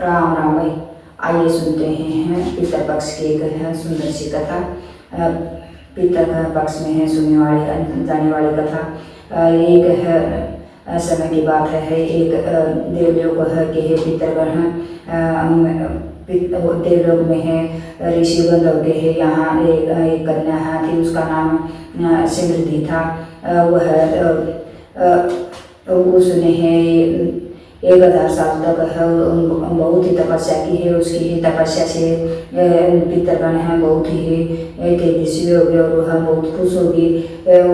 राम राम भाई। आइए सुनते हैं पितृपक्ष की एक है सुंदर सी कथा। पितृपक्ष में है सुनने वाली जाने वाली कथा। एक है समय की बात है। एक देवलोक है कि हे पितृगण देवलोक में है ऋषि गंधर्व के है। यहाँ एक कन्या थी, उसका नाम सिमृति था। उसने है 1000 साल तक है बहुत ही तपस्या की है। उसकी ही तपस्या से पितृगण है बहुत ही तेजस्वी हो गए और वह बहुत खुश होगी।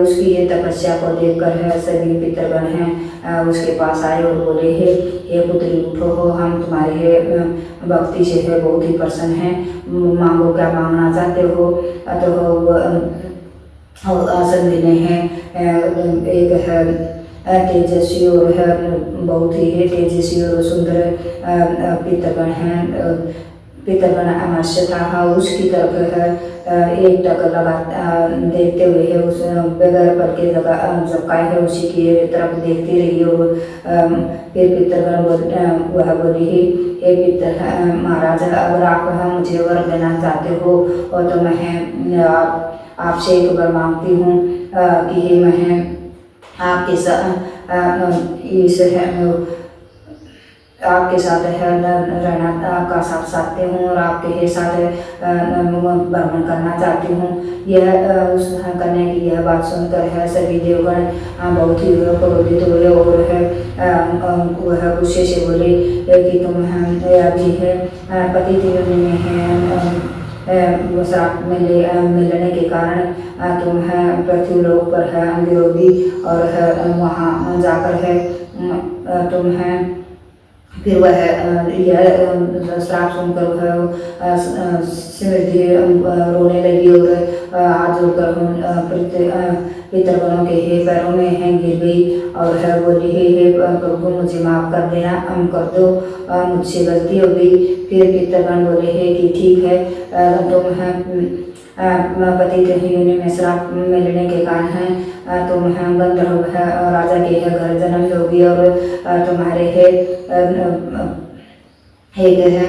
उसकी ये तपस्या को देखकर है सभी पितृगण हैं उसके पास आए और बोले, हे पुत्री उठो हो, हम तुम्हारे भक्ति से है बहुत ही प्रसन्न हैं, मांगो क्या मांगना चाहते हो। तो आसन देने हैं। एक है तेजस्वी और है बहुत ही तेजस्वी और सुंदर पितृगण हैं। पितृगण अमर्ष्य था, उसकी तरफ है एक टक लगा देखते हुए है उस बगैर पर के झपकाए है उसी की तरफ देखती रही। और फिर पितृगण वह बोली, हे पितृ महाराज, अगर आप मुझे वर देना चाहते हो और तो मैं आपसे एक बार मांगती हूँ कि मैं आपके साथ है रहना का साथ चाहती हूँ और आपके साथ भ्रमण करना चाहती हूँ। यह उस कन्या की यह बात सुनकर है सभी देवगण बहुत ही क्रोधित हुए और है वह गुस्से से बोले कि तुम अभी है पति देव में है श्राप मिलने के कारण तुम है पृथ्वीलोक पर है अंगिरोगी और है वहाँ जाकर है तुम है। फिर वह यह श्राप सुनकर वह सिमृति रोने लगी और हाथ जोड़कर पितृगणों के हे पैरों में है गिर गई और है बोली, हे प्रभु मुझे माफ कर देना, कर दो, मुझसे गलती हो गई। फिर पितृगण बोले है कि ठीक है, तुम है पति योनि में श्राप मिलने के कारण है तुम है गंधर्व है राजा के है घर जन्म लोगी और तुम्हारे है एक है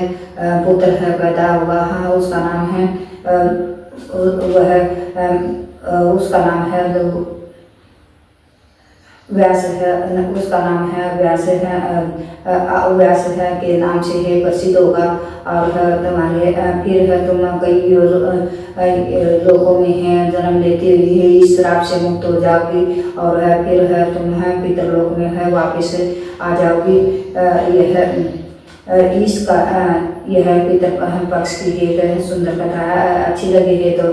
पुत्र है पैदा हुआ। हाँ, उसका नाम है उसका नाम है व्यास है। उसका नाम है व्यास है के नाम से है प्रसिद्ध होगा और तुम्हारे फिर है तुम कई लोगों में है जन्म लेते हुए इस श्राप से मुक्त हो जाओगी और फिर है तुम है पितृलोक में है वापस आ जाओगी। यह पितृपक्ष की एक सुंदर कथा अच्छी लगी है तो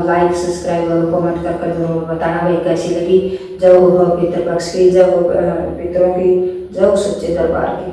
लाइक सब्सक्राइब और कमेंट कर जरूर बताना भाई कैसी लगी। जय हो पितृपक्ष की, जय हो पितरों की, जय हो सच्चे दरबार की।